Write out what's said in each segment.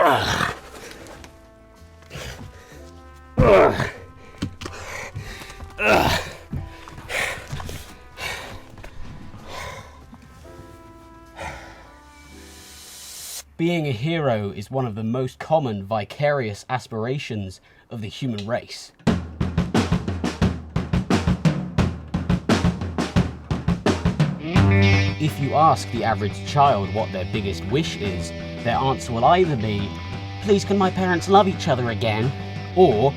Ugh. Ugh. Ugh. Being a hero is one of the most common vicarious aspirations of the human race. If you ask the average child what their biggest wish is, their answer will either be, "Please can my parents love each other again?" or,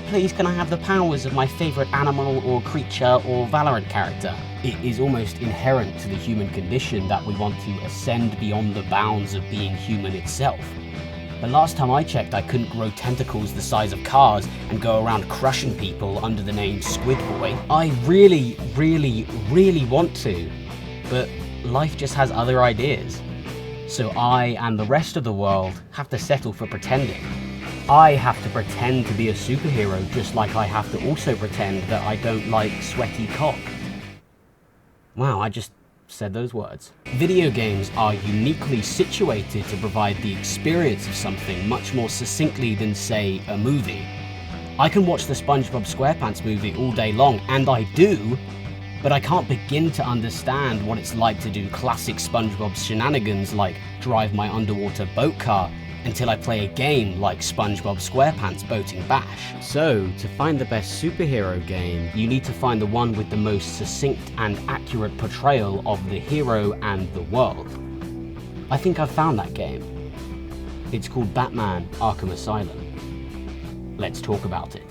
"Please can I have the powers of my favourite animal or creature or Valorant character?" It is almost inherent to the human condition that we want to ascend beyond the bounds of being human itself. But last time I checked, I couldn't grow tentacles the size of cars and go around crushing people under the name Squid Boy. I really, really, really want to, but life just has other ideas. So I and the rest of the world have to settle for pretending. I have to pretend to be a superhero just like I have to also pretend that I don't like sweaty cock. Wow, I just said those words. Video games are uniquely situated to provide the experience of something much more succinctly than, say, a movie. I can watch the SpongeBob SquarePants movie all day long, and I do, but I can't begin to understand what it's like to do classic SpongeBob shenanigans like drive my underwater boat car until I play a game like SpongeBob SquarePants Boating Bash. So, to find the best superhero game, you need to find the one with the most succinct and accurate portrayal of the hero and the world. I think I've found that game. It's called Batman Arkham Asylum. Let's talk about it.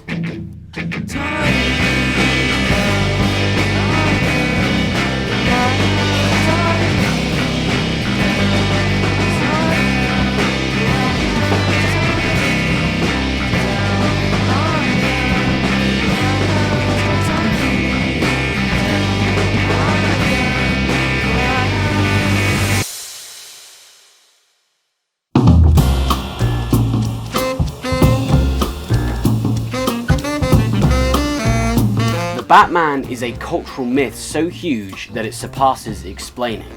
Batman is a cultural myth so huge that it surpasses explaining.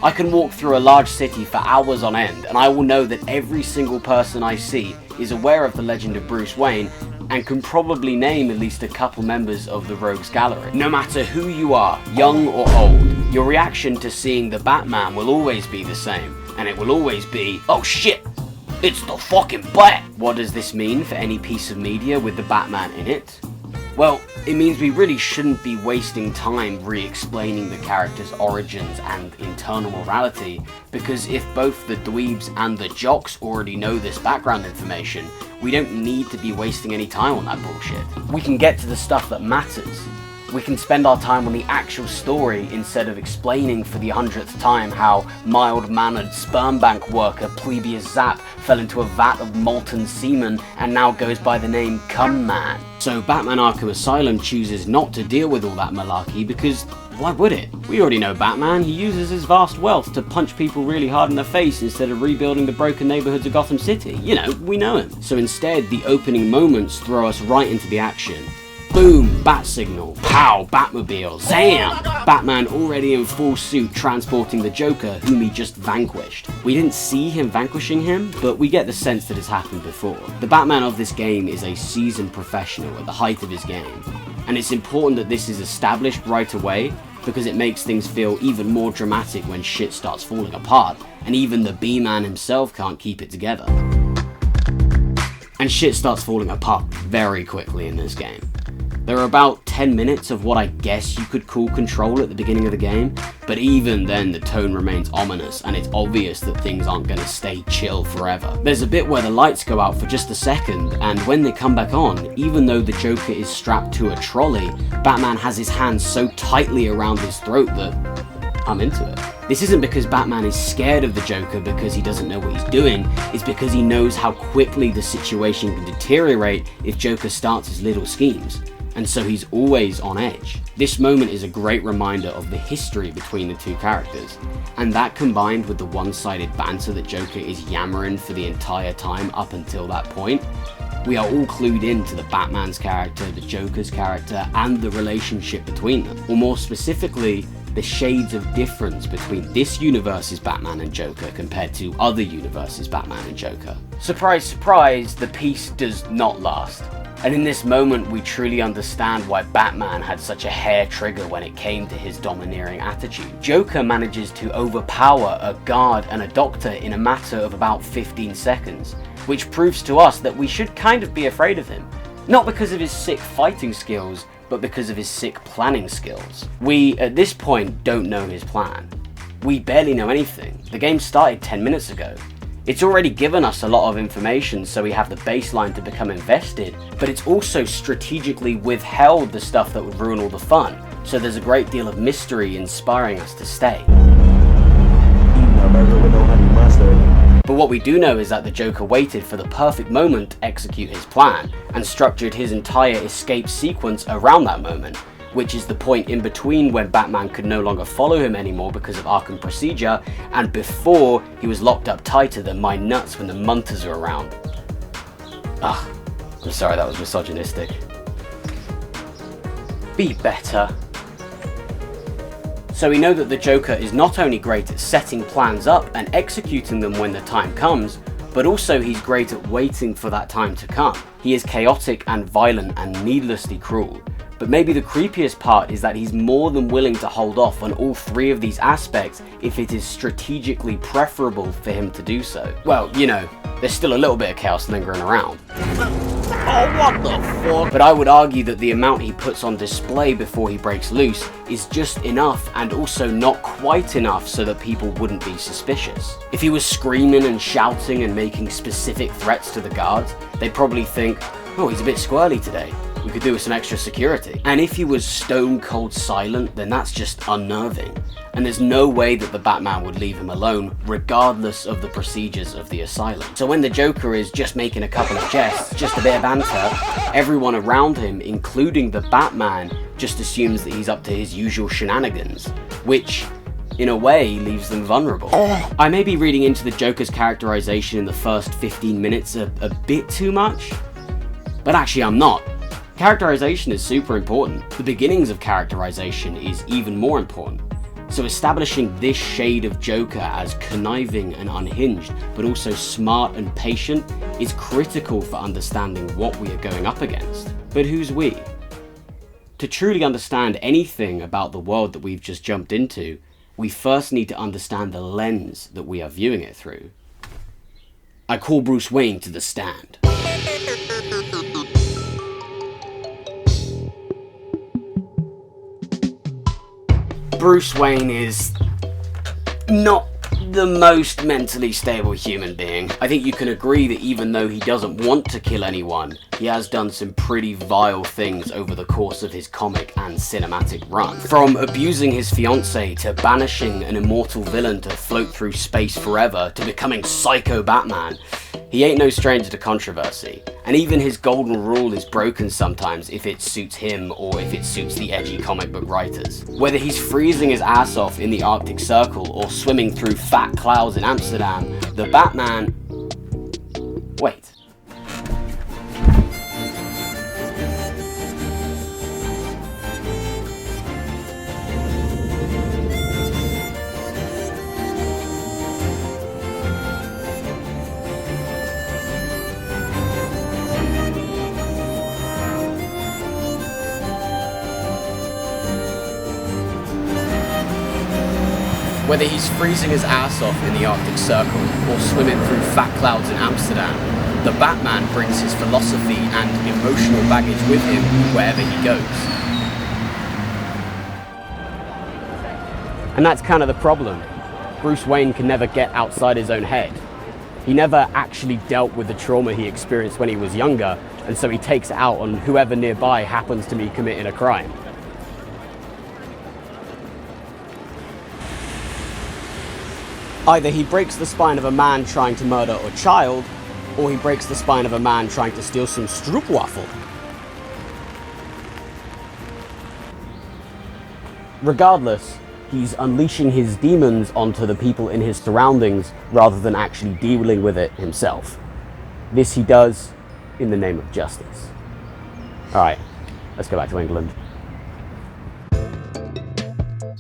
I can walk through a large city for hours on end and I will know that every single person I see is aware of the legend of Bruce Wayne and can probably name at least a couple members of the Rogues Gallery. No matter who you are, young or old, your reaction to seeing the Batman will always be the same, and it will always be, "Oh shit, it's the fucking Bat!" What does this mean for any piece of media with the Batman in it? Well, it means we really shouldn't be wasting time re-explaining the character's origins and internal morality, because if both the dweebs and the jocks already know this background information, we don't need to be wasting any time on that bullshit. We can get to the stuff that matters. We can spend our time on the actual story instead of explaining for the 100th time how mild-mannered sperm bank worker Plebius Zap fell into a vat of molten semen and now goes by the name Cum Man. So Batman Arkham Asylum chooses not to deal with all that malarkey because why would it? We already know Batman. He uses his vast wealth to punch people really hard in the face instead of rebuilding the broken neighborhoods of Gotham City. You know, we know him. So instead, the opening moments throw us right into the action. Boom, bat signal, pow, Batmobile, zam! Batman already in full suit transporting the Joker whom he just vanquished. We didn't see him vanquishing him, but we get the sense that it's happened before. The Batman of this game is a seasoned professional at the height of his game, and it's important that this is established right away because it makes things feel even more dramatic when shit starts falling apart, and even the B-Man himself can't keep it together. And shit starts falling apart very quickly in this game. There are about 10 minutes of what I guess you could call control at the beginning of the game, but even then the tone remains ominous and it's obvious that things aren't going to stay chill forever. There's a bit where the lights go out for just a second, and when they come back on, even though the Joker is strapped to a trolley, Batman has his hands so tightly around his throat that I'm into it. This isn't because Batman is scared of the Joker because he doesn't know what he's doing, it's because he knows how quickly the situation can deteriorate if Joker starts his little schemes. And so he's always on edge. This moment is a great reminder of the history between the two characters, and that combined with the one-sided banter that Joker is yammering for the entire time up until that point, we are all clued into the Batman's character, the Joker's character, and the relationship between them. Or more specifically, the shades of difference between this universe's Batman and Joker compared to other universes' Batman and Joker. Surprise, surprise, the peace does not last. And in this moment, we truly understand why Batman had such a hair trigger when it came to his domineering attitude. Joker manages to overpower a guard and a doctor in a matter of about 15 seconds, which proves to us that we should kind of be afraid of him. Not because of his sick fighting skills, but because of his sick planning skills. We, at this point, don't know his plan. We barely know anything. The game started 10 minutes ago. It's already given us a lot of information, so we have the baseline to become invested, but it's also strategically withheld the stuff that would ruin all the fun, so there's a great deal of mystery inspiring us to stay. But what we do know is that the Joker waited for the perfect moment to execute his plan, and structured his entire escape sequence around that moment, which is the point in between when Batman could no longer follow him anymore because of Arkham procedure, and before he was locked up tighter than my nuts when the Munters are around. Ugh, I'm sorry that was misogynistic. Be better. So we know that the Joker is not only great at setting plans up and executing them when the time comes, but also he's great at waiting for that time to come. He is chaotic and violent and needlessly cruel. But maybe the creepiest part is that he's more than willing to hold off on all three of these aspects if it is strategically preferable for him to do so. Well, you know, there's still a little bit of chaos lingering around. Oh, what the fuck? But I would argue that the amount he puts on display before he breaks loose is just enough, and also not quite enough so that people wouldn't be suspicious. If he was screaming and shouting and making specific threats to the guards, they'd probably think, oh, he's a bit squirrely today. We could do with some extra security. And if he was stone cold silent, then that's just unnerving. And there's no way that the Batman would leave him alone, regardless of the procedures of the asylum. So when the Joker is just making a couple of jests, just a bit of banter, everyone around him, including the Batman, just assumes that he's up to his usual shenanigans, which, in a way, leaves them vulnerable. I may be reading into the Joker's characterization in the first 15 minutes a bit too much, but actually I'm not. Characterization is super important. The beginnings of characterization is even more important. So establishing this shade of Joker as conniving and unhinged, but also smart and patient, is critical for understanding what we are going up against. But who's we? To truly understand anything about the world that we've just jumped into, we first need to understand the lens that we are viewing it through. I call Bruce Wayne to the stand. Bruce Wayne is not the most mentally stable human being. I think you can agree that even though he doesn't want to kill anyone, he has done some pretty vile things over the course of his comic and cinematic run. From abusing his fiancée, to banishing an immortal villain to float through space forever, to becoming Psycho Batman, he ain't no stranger to controversy. And even his golden rule is broken sometimes if it suits him or if it suits the edgy comic book writers. Whether he's freezing his ass off in the Arctic Circle or swimming through fat clouds in Amsterdam, the Batman... Wait. Whether he's freezing his ass off in the Arctic Circle or swimming through fat clouds in Amsterdam, the Batman brings his philosophy and emotional baggage with him wherever he goes. And that's kind of the problem. Bruce Wayne can never get outside his own head. He never actually dealt with the trauma he experienced when he was younger, and so he takes it out on whoever nearby happens to be committing a crime. Either he breaks the spine of a man trying to murder a child, or he breaks the spine of a man trying to steal some stroopwafel. Regardless, he's unleashing his demons onto the people in his surroundings rather than actually dealing with it himself. This he does in the name of justice. Alright, let's go back to England.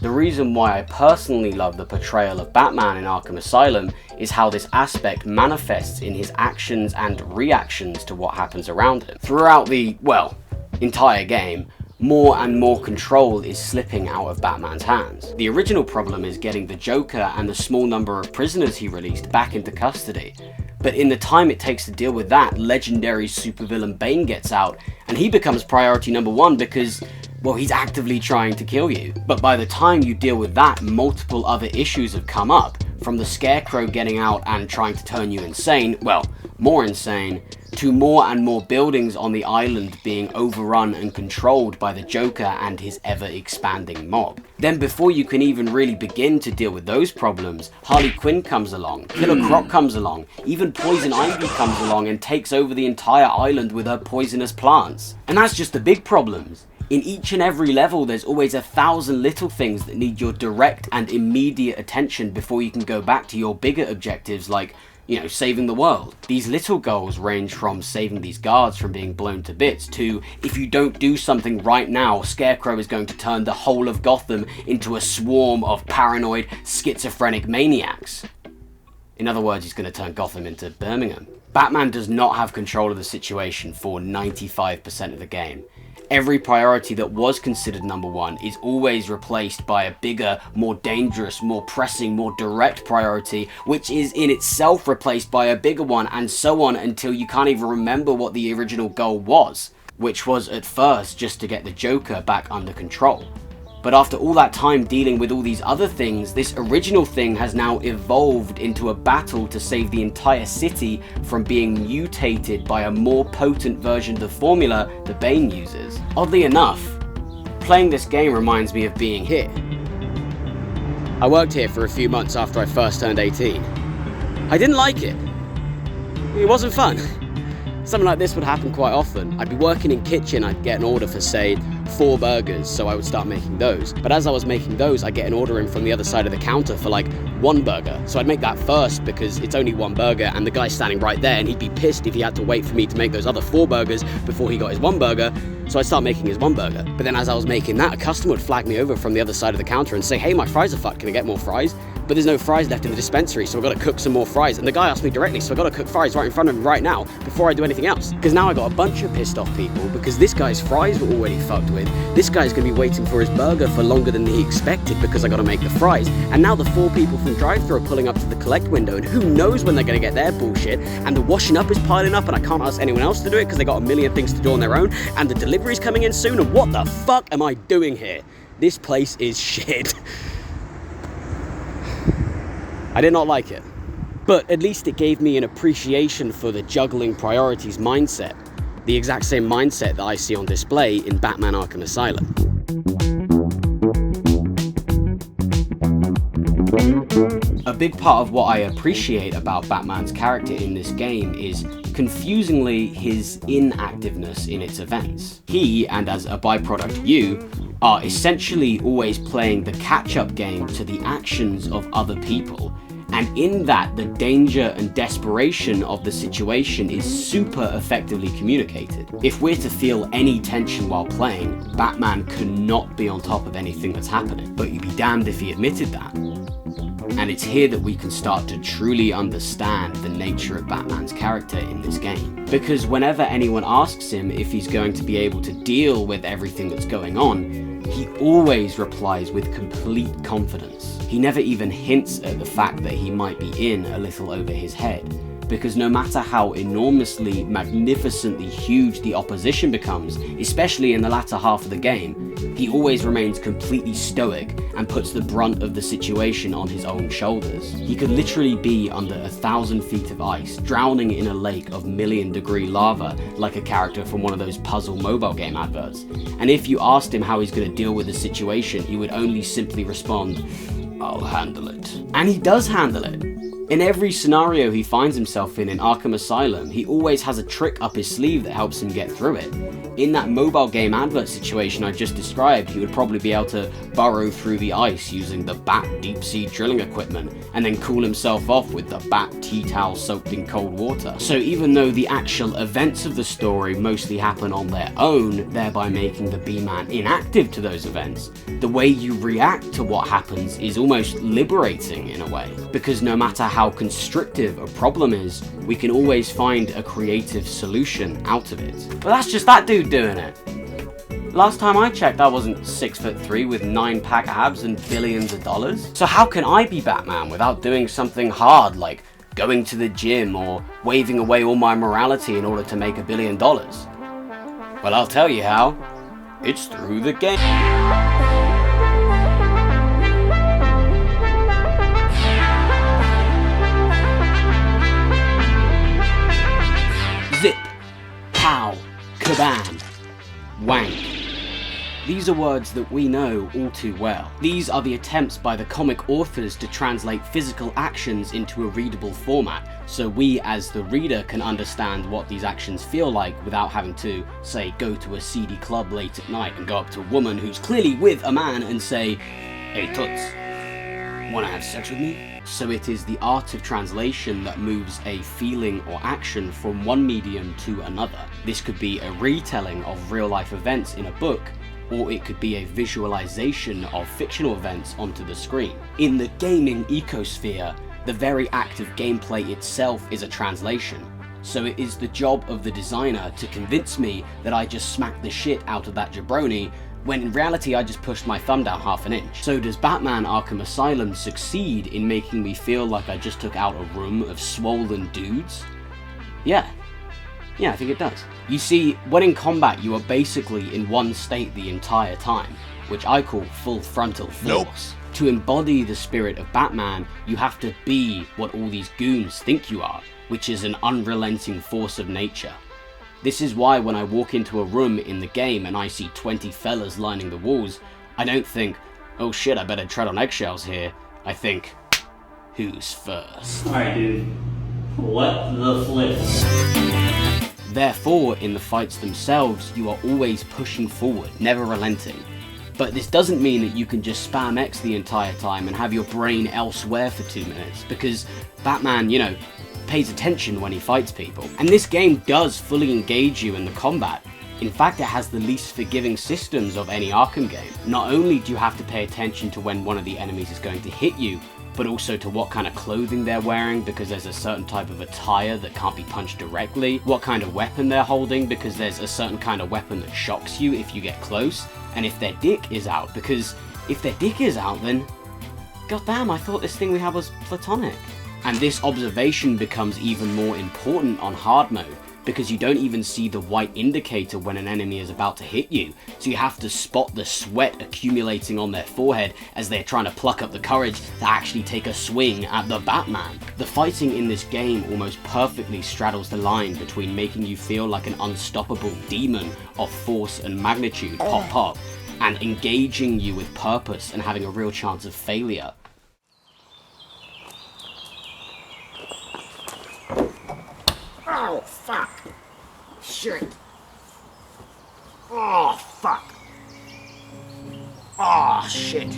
The reason why I personally love the portrayal of Batman in Arkham Asylum is how this aspect manifests in his actions and reactions to what happens around him. Throughout the, well, entire game, more and more control is slipping out of Batman's hands. The original problem is getting the Joker and the small number of prisoners he released back into custody. But in the time it takes to deal with that, legendary supervillain Bane gets out, and he becomes priority number one because, well, he's actively trying to kill you. But by the time you deal with that, multiple other issues have come up, from the Scarecrow getting out and trying to turn you insane, well, more insane, to more and more buildings on the island being overrun and controlled by the Joker and his ever-expanding mob. Then before you can even really begin to deal with those problems, Harley Quinn comes along, Killer Croc comes along, even Poison Ivy comes along and takes over the entire island with her poisonous plants. And that's just the big problems. In each and every level, there's always 1,000 little things that need your direct and immediate attention before you can go back to your bigger objectives like, you know, saving the world. These little goals range from saving these guards from being blown to bits to, if you don't do something right now, Scarecrow is going to turn the whole of Gotham into a swarm of paranoid, schizophrenic maniacs. In other words, he's going to turn Gotham into Birmingham. Batman does not have control of the situation for 95% of the game. Every priority that was considered number one is always replaced by a bigger, more dangerous, more pressing, more direct priority, which is in itself replaced by a bigger one, and so on until you can't even remember what the original goal was, which was at first just to get the Joker back under control. But after all that time dealing with all these other things, this original thing has now evolved into a battle to save the entire city from being mutated by a more potent version of the formula that Bane uses. Oddly enough, playing this game reminds me of being here. I worked here for a few months after I first turned 18. I didn't like it. It wasn't fun. Something like this would happen quite often. I'd be working in kitchen, I'd get an order for, say, 4 burgers, so I would start making those. But as I was making those, I'd get an order in from the other side of the counter for like 1 burger. So I'd make that first because it's only 1 burger and the guy's standing right there and he'd be pissed if he had to wait for me to make those other 4 burgers before he got his 1 burger. So I'd start making his 1 burger. But then as I was making that, a customer would flag me over from the other side of the counter and say, hey, my fries are fucked, can I get more fries? But there's no fries left in the dispensary, so I've got to cook some more fries. And the guy asked me directly, so I've got to cook fries right in front of him right now before I do anything else. Because now I got a bunch of pissed off people because this guy's fries were already fucked with. This guy's going to be waiting for his burger for longer than he expected because I got to make the fries. And now the 4 people from drive-thru are pulling up to the collect window, and who knows when they're going to get their bullshit. And the washing up is piling up, and I can't ask anyone else to do it because they got a million things to do on their own. And the delivery's coming in soon, and what the fuck am I doing here? This place is shit. I did not like it. But at least it gave me an appreciation for the juggling priorities mindset, the exact same mindset that I see on display in Batman Arkham Asylum. A big part of what I appreciate about Batman's character in this game is, confusingly, his inactiveness in its events. He, and as a byproduct you, are essentially always playing the catch-up game to the actions of other people. And in that, the danger and desperation of the situation is super effectively communicated. If we're to feel any tension while playing, Batman cannot be on top of anything that's happening. But you'd be damned if he admitted that. And it's here that we can start to truly understand the nature of Batman's character in this game. Because whenever anyone asks him if he's going to be able to deal with everything that's going on, he always replies with complete confidence. He never even hints at the fact that he might be in a little over his head, because no matter how enormously, magnificently huge the opposition becomes, especially in the latter half of the game, he always remains completely stoic and puts the brunt of the situation on his own shoulders. He could literally be under 1,000 feet of ice, drowning in a lake of million-degree lava like a character from one of those puzzle mobile game adverts. And if you asked him how he's going to deal with the situation, he would only simply respond, "I'll handle it." And he does handle it. In every scenario he finds himself in Arkham Asylum, he always has a trick up his sleeve that helps him get through it. In that mobile game advert situation I just described, he would probably be able to burrow through the ice using the Bat deep sea drilling equipment, and then cool himself off with the Bat tea towel soaked in cold water. So even though the actual events of the story mostly happen on their own, thereby making the B-Man inactive to those events, the way you react to what happens is almost liberating in a way, because no matter how constrictive a problem is, we can always find a creative solution out of it. But that's just that dude doing it. Last time I checked, I wasn't 6'3" with 9-pack abs and billions of dollars. So how can I be Batman without doing something hard like going to the gym or waving away all my morality in order to make $1 billion? Well, I'll tell you how. It's through the game. Zip, pow, kabam, wank. These are words that we know all too well. These are the attempts by the comic authors to translate physical actions into a readable format, so we as the reader can understand what these actions feel like without having to, say, go to a seedy club late at night and go up to a woman who's clearly with a man and say, "Hey toots, wanna have sex with me?" So it is the art of translation that moves a feeling or action from one medium to another. This could be a retelling of real life events in a book, or it could be a visualization of fictional events onto the screen. In the gaming ecosphere, the very act of gameplay itself is a translation. So it is the job of the designer to convince me that I just smacked the shit out of that jabroni, when in reality I just pushed my thumb down half an inch. So does Batman Arkham Asylum succeed in making me feel like I just took out a room of swollen dudes? Yeah, I think it does. You see, when in combat you are basically in one state the entire time, which I call full frontal force. Nope. To embody the spirit of Batman, you have to be what all these goons think you are, which is an unrelenting force of nature. This is why when I walk into a room in the game and I see 20 fellas lining the walls, I don't think, oh shit, I better tread on eggshells here. I think, who's first? Alright dude, what the flip? Therefore, in the fights themselves, you are always pushing forward, never relenting. But this doesn't mean that you can just spam X the entire time and have your brain elsewhere for 2 minutes, because Batman, pays attention when he fights people. And this game does fully engage you in the combat. In fact, it has the least forgiving systems of any Arkham game. Not only do you have to pay attention to when one of the enemies is going to hit you, but also to what kind of clothing they're wearing, because there's a certain type of attire that can't be punched directly, what kind of weapon they're holding, because there's a certain kind of weapon that shocks you if you get close, and if their dick is out, because if their dick is out, then goddamn, I thought this thing we had was platonic. And this observation becomes even more important on hard mode, because you don't even see the white indicator when an enemy is about to hit you, so you have to spot the sweat accumulating on their forehead as they're trying to pluck up the courage to actually take a swing at the Batman. The fighting in this game almost perfectly straddles the line between making you feel like an unstoppable demon of force and magnitude, pop pop, and engaging you with purpose and having a real chance of failure. Oh, fuck. Shit. Oh, fuck. Oh, shit.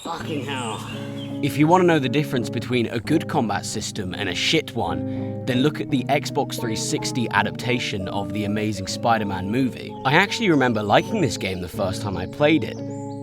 Fucking hell. If you want to know the difference between a good combat system and a shit one, then look at the Xbox 360 adaptation of the Amazing Spider-Man movie. I actually remember liking this game the first time I played it,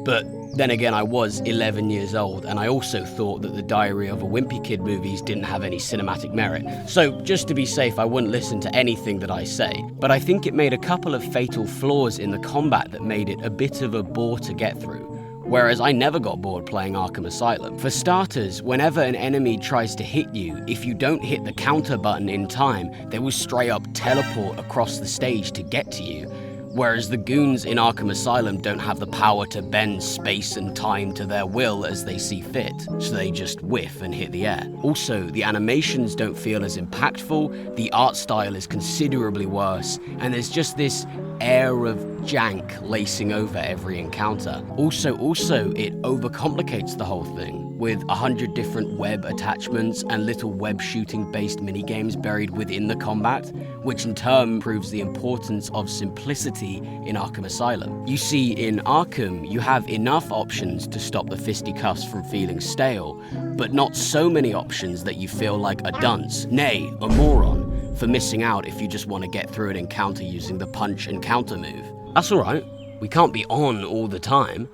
but then again I was 11 years old and I also thought that the Diary of a Wimpy Kid movies didn't have any cinematic merit. So just to be safe, I wouldn't listen to anything that I say. But I think it made a couple of fatal flaws in the combat that made it a bit of a bore to get through. Whereas I never got bored playing Arkham Asylum. For starters, whenever an enemy tries to hit you, if you don't hit the counter button in time, they will straight up teleport across the stage to get to you. Whereas the goons in Arkham Asylum don't have the power to bend space and time to their will as they see fit, so they just whiff and hit the air. Also, the animations don't feel as impactful, the art style is considerably worse, and there's just this air of jank lacing over every encounter. Also, it overcomplicates the whole thing with 100 different web attachments and little web shooting based minigames buried within the combat, which in turn proves the importance of simplicity in Arkham Asylum. You see, in Arkham, you have enough options to stop the fisticuffs from feeling stale, but not so many options that you feel like a dunce, nay, a moron, for missing out if you just want to get through an encounter using the punch and counter move. That's alright, we can't be on all the time.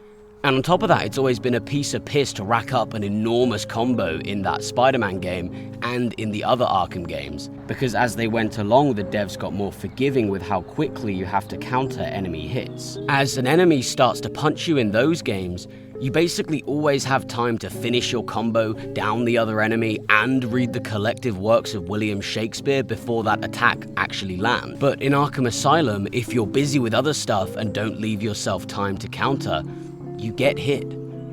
And on top of that, it's always been a piece of piss to rack up an enormous combo in that Spider-Man game and in the other Arkham games, because as they went along, the devs got more forgiving with how quickly you have to counter enemy hits. As an enemy starts to punch you in those games, you basically always have time to finish your combo, down the other enemy, and read the collective works of William Shakespeare before that attack actually lands. But in Arkham Asylum, if you're busy with other stuff and don't leave yourself time to counter, you get hit.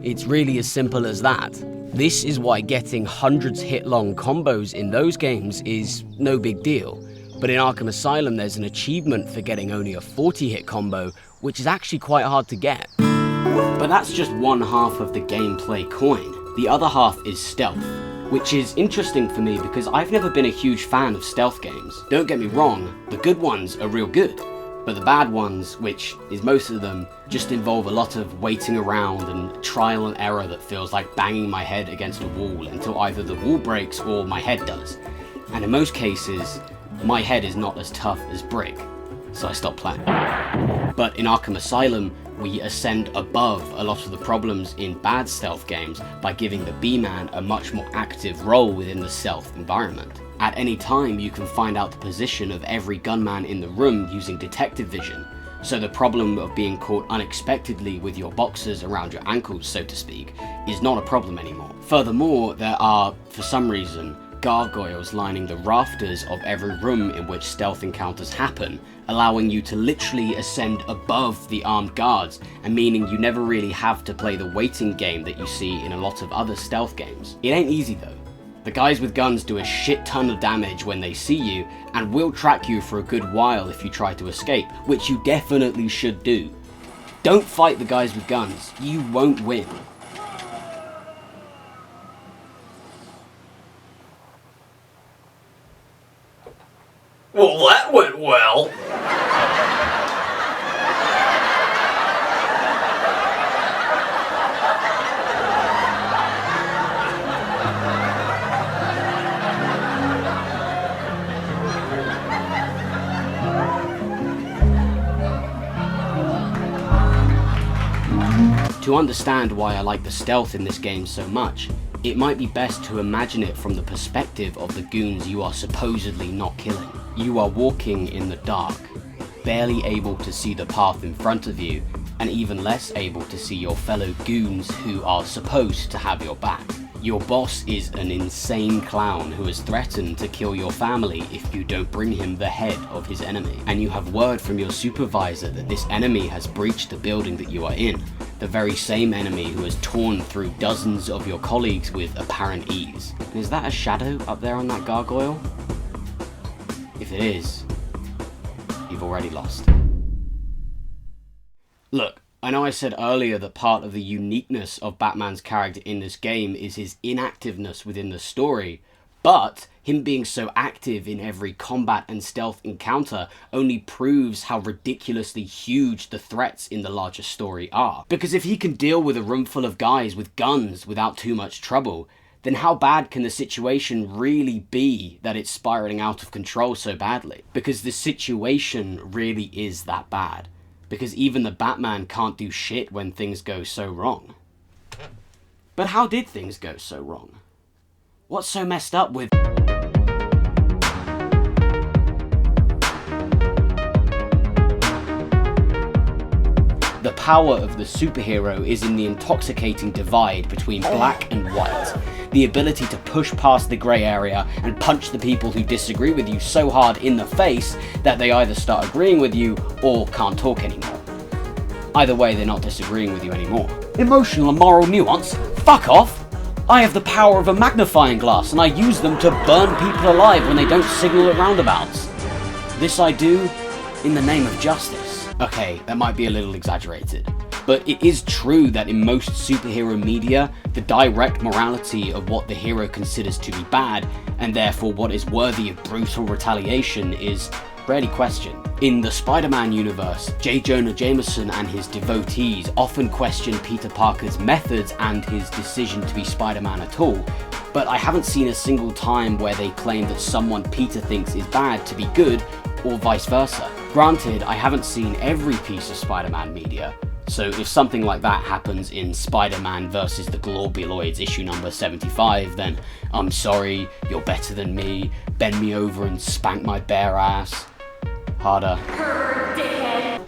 It's really as simple as that. This is why getting hundreds hit-long combos in those games is no big deal. But in Arkham Asylum, there's an achievement for getting only a 40-hit combo, which is actually quite hard to get. But that's just one half of the gameplay coin. The other half is stealth, which is interesting for me because I've never been a huge fan of stealth games. Don't get me wrong, the good ones are real good, but the bad ones, which is most of them, just involve a lot of waiting around and trial and error that feels like banging my head against a wall until either the wall breaks or my head does. And in most cases, my head is not as tough as brick, so I stop playing. But in Arkham Asylum, we ascend above a lot of the problems in bad stealth games by giving the B-Man a much more active role within the stealth environment. At any time, you can find out the position of every gunman in the room using detective vision, so the problem of being caught unexpectedly with your boxers around your ankles, so to speak, is not a problem anymore. Furthermore, there are, for some reason, gargoyles lining the rafters of every room in which stealth encounters happen, allowing you to literally ascend above the armed guards, and meaning you never really have to play the waiting game that you see in a lot of other stealth games. It ain't easy though. The guys with guns do a shit ton of damage when they see you, and will track you for a good while if you try to escape, which you definitely should do. Don't fight the guys with guns, you won't win. Well, that went well. To understand why I like the stealth in this game so much, it might be best to imagine it from the perspective of the goons you are supposedly not killing. You are walking in the dark, barely able to see the path in front of you, and even less able to see your fellow goons who are supposed to have your back. Your boss is an insane clown who has threatened to kill your family if you don't bring him the head of his enemy. And you have word from your supervisor that this enemy has breached the building that you are in, the very same enemy who has torn through dozens of your colleagues with apparent ease. And is that a shadow up there on that gargoyle? If it is, you've already lost. Look, I know I said earlier that part of the uniqueness of Batman's character in this game is his inactiveness within the story, but him being so active in every combat and stealth encounter only proves how ridiculously huge the threats in the larger story are. Because if he can deal with a room full of guys with guns without too much trouble, then how bad can the situation really be that it's spiraling out of control so badly? Because the situation really is that bad. Because even the Batman can't do shit when things go so wrong. But how did things go so wrong? What's so messed up with... The power of the superhero is in the intoxicating divide between black and white. The ability to push past the grey area and punch the people who disagree with you so hard in the face that they either start agreeing with you or can't talk anymore. Either way, they're not disagreeing with you anymore. Emotional and moral nuance? Fuck off! I have the power of a magnifying glass and I use them to burn people alive when they don't signal at roundabouts. This I do in the name of justice. Okay, that might be a little exaggerated, but it is true that in most superhero media, the direct morality of what the hero considers to be bad, and therefore what is worthy of brutal retaliation, is rarely questioned. In the Spider-Man universe, J. Jonah Jameson and his devotees often question Peter Parker's methods and his decision to be Spider-Man at all, but I haven't seen a single time where they claim that someone Peter thinks is bad to be good, or vice versa. Granted, I haven't seen every piece of Spider-Man media, so if something like that happens in Spider-Man vs. the Globuloids issue number 75, then I'm sorry, you're better than me, bend me over and spank my bare ass. Harder.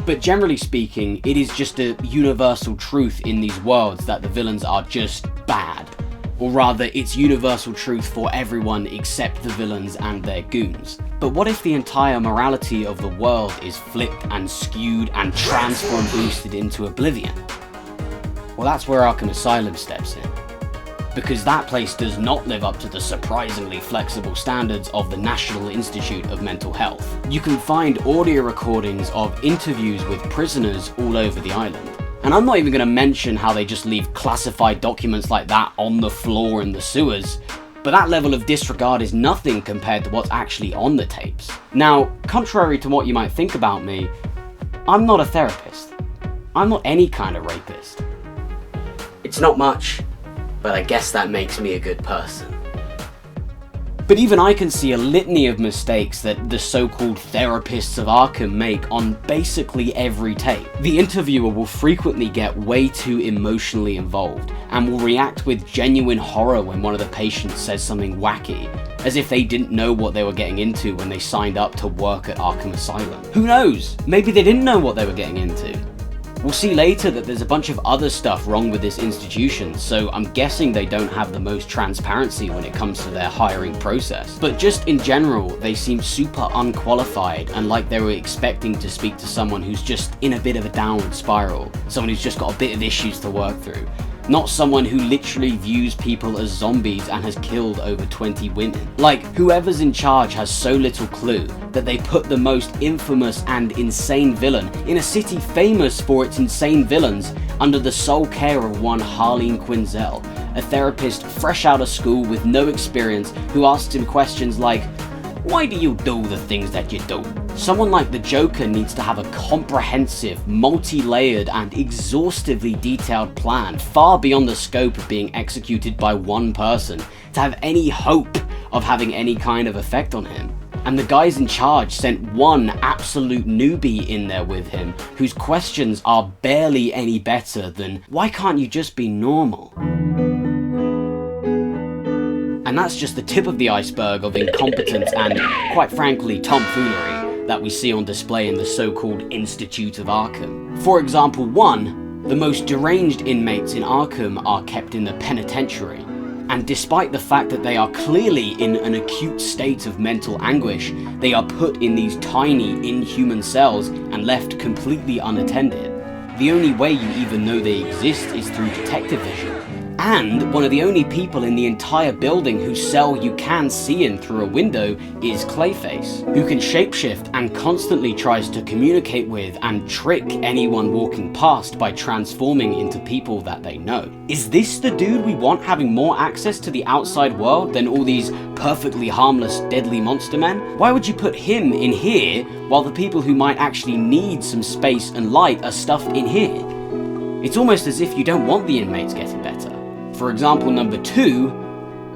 But generally speaking, it is just a universal truth in these worlds that the villains are just bad. Or rather, it's universal truth for everyone except the villains and their goons. But what if the entire morality of the world is flipped and skewed and transform boosted into oblivion? Well, that's where Arkham Asylum steps in. Because that place does not live up to the surprisingly flexible standards of the National Institute of Mental Health. You can find audio recordings of interviews with prisoners all over the island. And I'm not even going to mention how they just leave classified documents like that on the floor in the sewers, but that level of disregard is nothing compared to what's actually on the tapes. Now, contrary to what you might think about me, I'm not a therapist. I'm not any kind of rapist. It's not much, but I guess that makes me a good person. But even I can see a litany of mistakes that the so-called therapists of Arkham make on basically every tape. The interviewer will frequently get way too emotionally involved and will react with genuine horror when one of the patients says something wacky, as if they didn't know what they were getting into when they signed up to work at Arkham Asylum. Who knows? Maybe they didn't know what they were getting into. We'll see later that there's a bunch of other stuff wrong with this institution, so I'm guessing they don't have the most transparency when it comes to their hiring process. But just in general, they seem super unqualified and like they were expecting to speak to someone who's just in a bit of a downward spiral, someone who's just got a bit of issues to work through. Not someone who literally views people as zombies and has killed over 20 women. Like, whoever's in charge has so little clue that they put the most infamous and insane villain in a city famous for its insane villains under the sole care of one Harleen Quinzel, a therapist fresh out of school with no experience who asks him questions like, "Why do you do the things that you do?" Someone like the Joker needs to have a comprehensive, multi-layered and exhaustively detailed plan far beyond the scope of being executed by one person to have any hope of having any kind of effect on him. And the guys in charge sent one absolute newbie in there with him whose questions are barely any better than, "Why can't you just be normal?" And that's just the tip of the iceberg of incompetence and, quite frankly, tomfoolery that we see on display in the so-called Institute of Arkham. For example, 1, the most deranged inmates in Arkham are kept in the penitentiary, and despite the fact that they are clearly in an acute state of mental anguish, they are put in these tiny, inhuman cells and left completely unattended. The only way you even know they exist is through detective vision. And one of the only people in the entire building whose cell you can see in through a window is Clayface, who can shapeshift and constantly tries to communicate with and trick anyone walking past by transforming into people that they know. Is this the dude we want having more access to the outside world than all these perfectly harmless, deadly monster men? Why would you put him in here while the people who might actually need some space and light are stuffed in here? It's almost as if you don't want the inmates getting better. For example, number 2,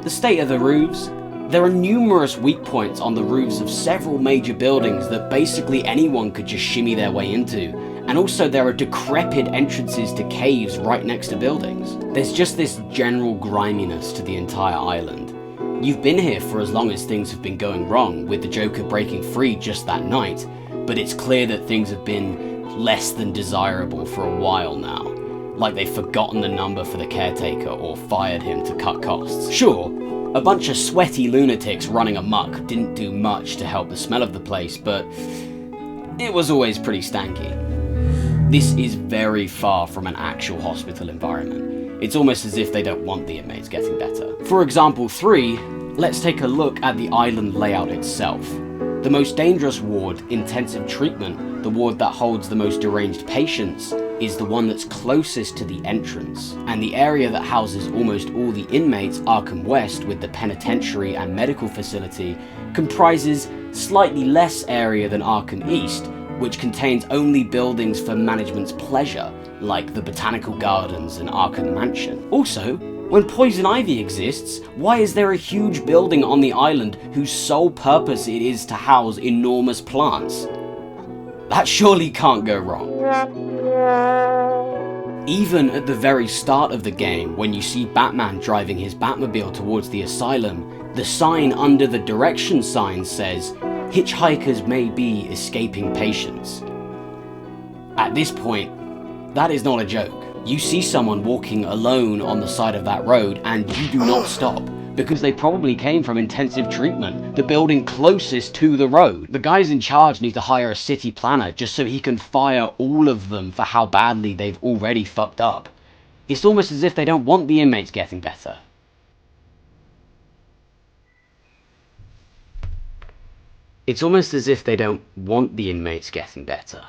the state of the roofs. There are numerous weak points on the roofs of several major buildings that basically anyone could just shimmy their way into. And also there are decrepit entrances to caves right next to buildings. There's just this general griminess to the entire island. You've been here for as long as things have been going wrong, with the Joker breaking free just that night, but it's clear that things have been less than desirable for a while now. Like they've forgotten the number for the caretaker or fired him to cut costs. Sure, a bunch of sweaty lunatics running amok didn't do much to help the smell of the place, but it was always pretty stanky. This is very far from an actual hospital environment. It's almost as if they don't want the inmates getting better. For example 3, let's take a look at the island layout itself. The most dangerous ward, intensive treatment, the ward that holds the most deranged patients, is the one that's closest to the entrance, and the area that houses almost all the inmates, Arkham West, with the penitentiary and medical facility, comprises slightly less area than Arkham East, which contains only buildings for management's pleasure, like the Botanical Gardens and Arkham Mansion. Also, when Poison Ivy exists, why is there a huge building on the island whose sole purpose it is to house enormous plants? That surely can't go wrong. Even at the very start of the game, when you see Batman driving his Batmobile towards the asylum, the sign under the direction sign says, "Hitchhikers may be escaping patients." At this point, that is not a joke. You see someone walking alone on the side of that road and you do not stop, because they probably came from intensive treatment, the building closest to the road. The guys in charge need to hire a city planner just so he can fire all of them for how badly they've already fucked up. It's almost as if they don't want the inmates getting better. It's almost as if they don't want the inmates getting better.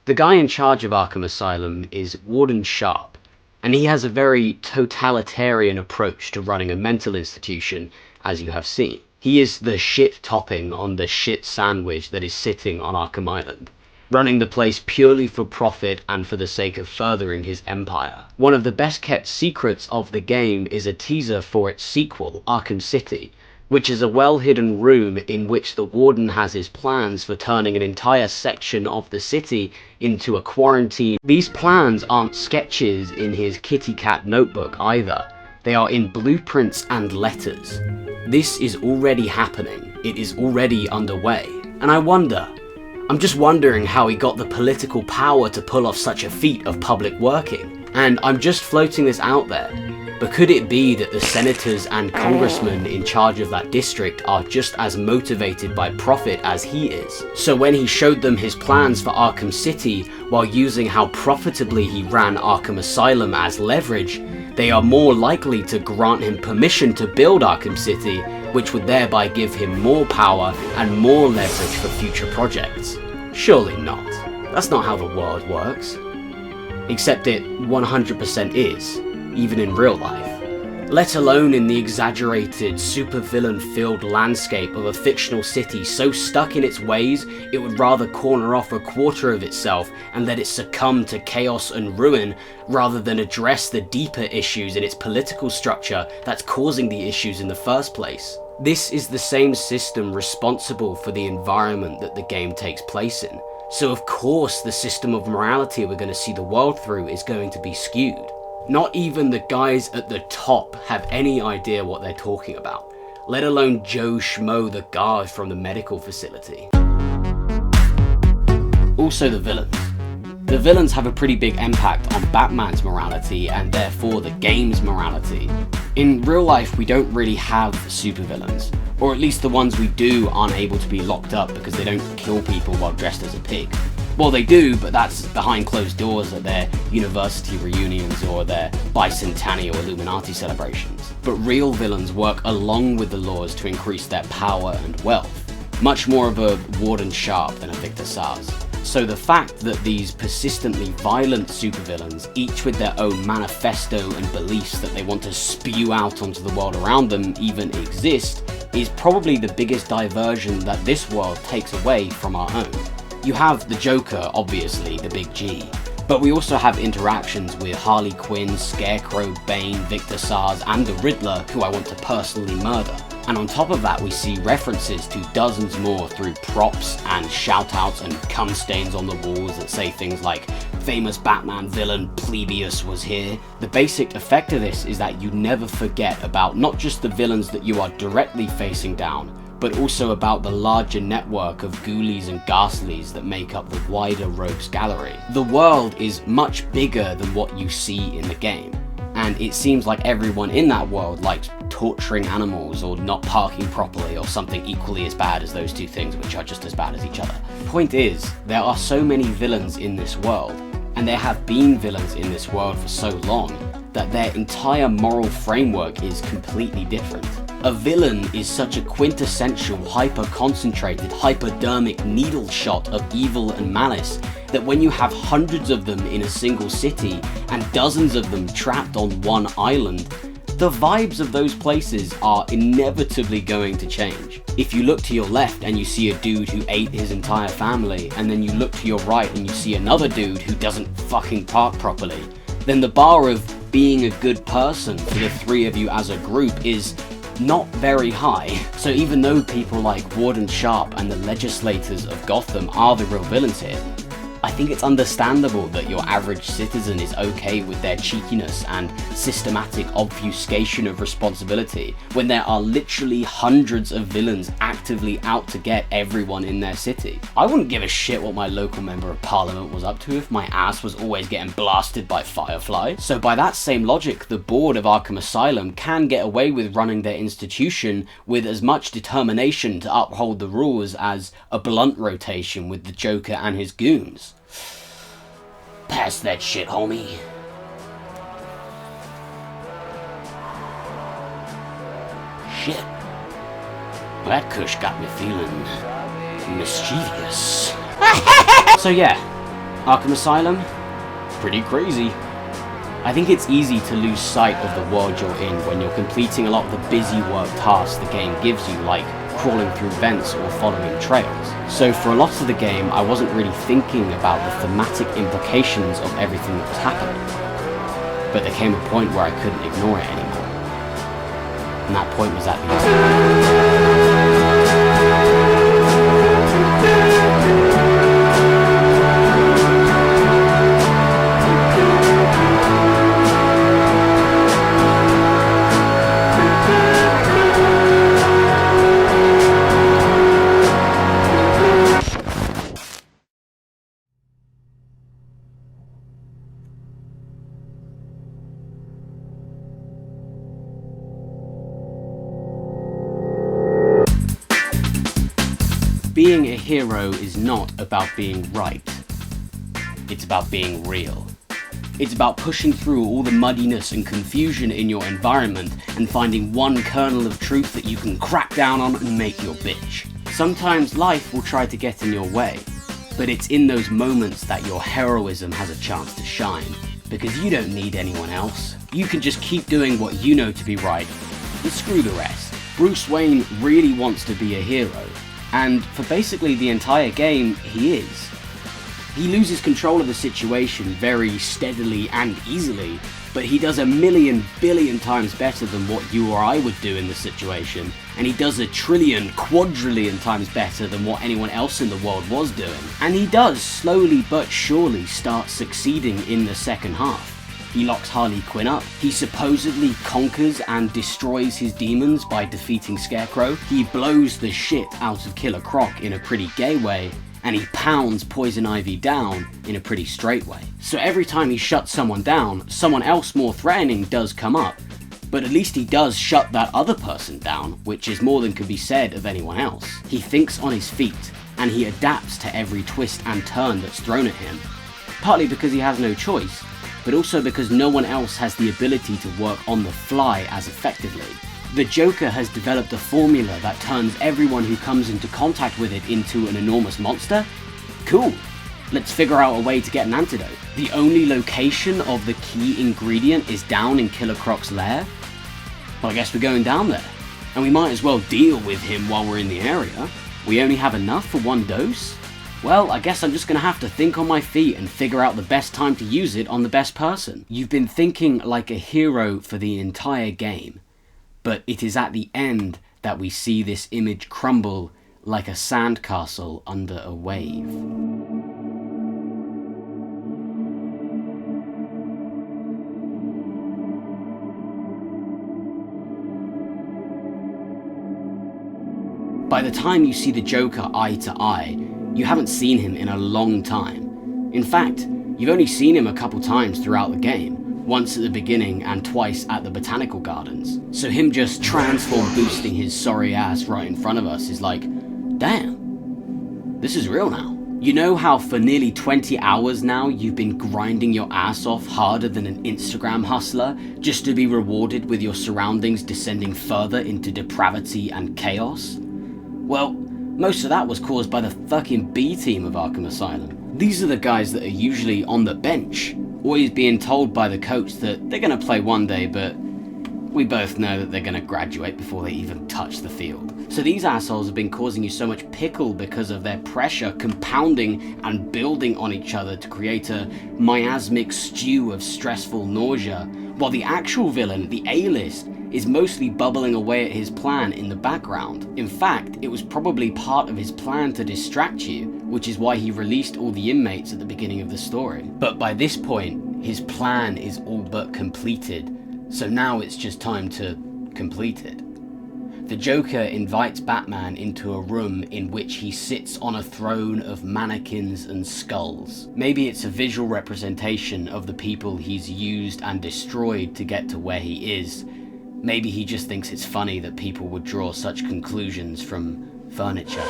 The guy in charge of Arkham Asylum is Warden Sharp, and he has a very totalitarian approach to running a mental institution, as you have seen. He is the shit topping on the shit sandwich that is sitting on Arkham Island, running the place purely for profit and for the sake of furthering his empire. One of the best kept secrets of the game is a teaser for its sequel, Arkham City, which is a well-hidden room in which the Warden has his plans for turning an entire section of the city into a quarantine. These plans aren't sketches in his kitty cat notebook either. They are in blueprints and letters. This is already happening. It is already underway. And I'm just wondering how he got the political power to pull off such a feat of public working. And I'm just floating this out there. But could it be that the senators and congressmen in charge of that district are just as motivated by profit as he is? So when he showed them his plans for Arkham City while using how profitably he ran Arkham Asylum as leverage, they are more likely to grant him permission to build Arkham City, which would thereby give him more power and more leverage for future projects. Surely not. That's not how the world works. Except it 100% is. Even in real life, let alone in the exaggerated, supervillain-filled landscape of a fictional city so stuck in its ways it would rather corner off a quarter of itself and let it succumb to chaos and ruin rather than address the deeper issues in its political structure that's causing the issues in the first place. This is the same system responsible for the environment that the game takes place in, so of course the system of morality we're going to see the world through is going to be skewed. Not even the guys at the top have any idea what they're talking about, let alone Joe Schmo the guard from the medical facility. Also the villains. The villains have a pretty big impact on Batman's morality and therefore the game's morality. In real life we don't really have supervillains, or at least the ones we do aren't able to be locked up because they don't kill people while dressed as a pig. Well, they do, but that's behind closed doors at their university reunions or their bicentennial Illuminati celebrations. But real villains work along with the laws to increase their power and wealth. Much more of a Warden Sharp than a Victor Sars. So the fact that these persistently violent supervillains, each with their own manifesto and beliefs that they want to spew out onto the world around them, even exist, is probably the biggest diversion that this world takes away from our own. You have the Joker, obviously, the big G, but we also have interactions with Harley Quinn, Scarecrow, Bane, Victor Sars, and the Riddler, who I want to personally murder. And on top of that, we see references to dozens more through props and shoutouts and cum stains on the walls that say things like, "Famous Batman villain Plebius was here." The basic effect of this is that you never forget about not just the villains that you are directly facing down, but also about the larger network of ghoulies and ghastlies that make up the wider rogues gallery. The world is much bigger than what you see in the game, and it seems like everyone in that world likes torturing animals or not parking properly or something equally as bad as those two things, which are just as bad as each other. Point is, there are so many villains in this world, and there have been villains in this world for so long, that their entire moral framework is completely different. A villain is such a quintessential, hyper-concentrated, hypodermic needle shot of evil and malice that when you have hundreds of them in a single city and dozens of them trapped on one island, the vibes of those places are inevitably going to change. If you look to your left and you see a dude who ate his entire family, and then you look to your right and you see another dude who doesn't fucking park properly, then the bar of being a good person for the three of you as a group is not very high. So even though people like Warden Sharp and the legislators of Gotham are the real villains here, I think it's understandable that your average citizen is okay with their cheekiness and systematic obfuscation of responsibility when there are literally hundreds of villains actively out to get everyone in their city. I wouldn't give a shit what my local member of parliament was up to if my ass was always getting blasted by Firefly. So by that same logic, the board of Arkham Asylum can get away with running their institution with as much determination to uphold the rules as a blunt rotation with the Joker and his goons. Pass that shit, homie. Shit. That kush got me feeling mischievous. So yeah, Arkham Asylum, pretty crazy. I think it's easy to lose sight of the world you're in when you're completing a lot of the busy work tasks the game gives you, like crawling through vents or following trails. So for a lot of the game, I wasn't really thinking about the thematic implications of everything that was happening. But there came a point where I couldn't ignore it anymore. And that point was at the end. Being a hero is not about being right. It's about being real. It's about pushing through all the muddiness and confusion in your environment and finding one kernel of truth that you can crack down on and make your bitch. Sometimes life will try to get in your way, but it's in those moments that your heroism has a chance to shine, because you don't need anyone else. You can just keep doing what you know to be right, and screw the rest. Bruce Wayne really wants to be a hero, and for basically the entire game, he is. He loses control of the situation very steadily and easily, but he does a million billion times better than what you or I would do in the situation, and he does a trillion, quadrillion times better than what anyone else in the world was doing. And he does slowly but surely start succeeding in the second half. He locks Harley Quinn up, he supposedly conquers and destroys his demons by defeating Scarecrow, he blows the shit out of Killer Croc in a pretty gay way, and he pounds Poison Ivy down in a pretty straight way. So every time he shuts someone down, someone else more threatening does come up, but at least he does shut that other person down, which is more than could be said of anyone else. He thinks on his feet, and he adapts to every twist and turn that's thrown at him, partly because he has no choice, but also because no one else has the ability to work on the fly as effectively. The Joker has developed a formula that turns everyone who comes into contact with it into an enormous monster? Cool. Let's figure out a way to get an antidote. The only location of the key ingredient is down in Killer Croc's lair? Well, I guess we're going down there. And we might as well deal with him while we're in the area. We only have enough for one dose? Well, I guess I'm just gonna have to think on my feet and figure out the best time to use it on the best person. You've been thinking like a hero for the entire game, but it is at the end that we see this image crumble like a sandcastle under a wave. By the time you see the Joker eye to eye, you haven't seen him in a long time. In fact, you've only seen him a couple times throughout the game, once at the beginning and twice at the Botanical Gardens. So him just transform boosting his sorry ass right in front of us is like, damn, this is real now. You know how for nearly 20 hours now you've been grinding your ass off harder than an Instagram hustler just to be rewarded with your surroundings descending further into depravity and chaos? Well, most of that was caused by the fucking B team of Arkham Asylum. These are the guys that are usually on the bench, always being told by the coach that they're gonna play one day, but we both know that they're gonna graduate before they even touch the field. So these assholes have been causing you so much pickle because of their pressure compounding and building on each other to create a miasmic stew of stressful nausea, while the actual villain, the A-list, is mostly bubbling away at his plan in the background. In fact, it was probably part of his plan to distract you, which is why he released all the inmates at the beginning of the story. But by this point, his plan is all but completed, so now it's just time to complete it. The Joker invites Batman into a room in which he sits on a throne of mannequins and skulls. Maybe it's a visual representation of the people he's used and destroyed to get to where he is. Maybe he just thinks it's funny that people would draw such conclusions from furniture.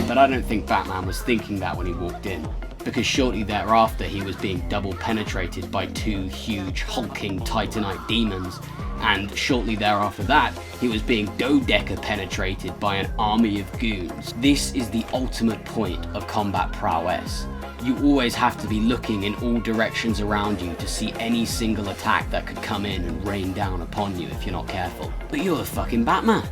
But I don't think Batman was thinking that when he walked in, because shortly thereafter he was being double penetrated by two huge hulking Titanite demons, and shortly thereafter that he was being dodeca penetrated by an army of goons. This is the ultimate point of combat prowess. You always have to be looking in all directions around you to see any single attack that could come in and rain down upon you if you're not careful. But you're the fucking Batman.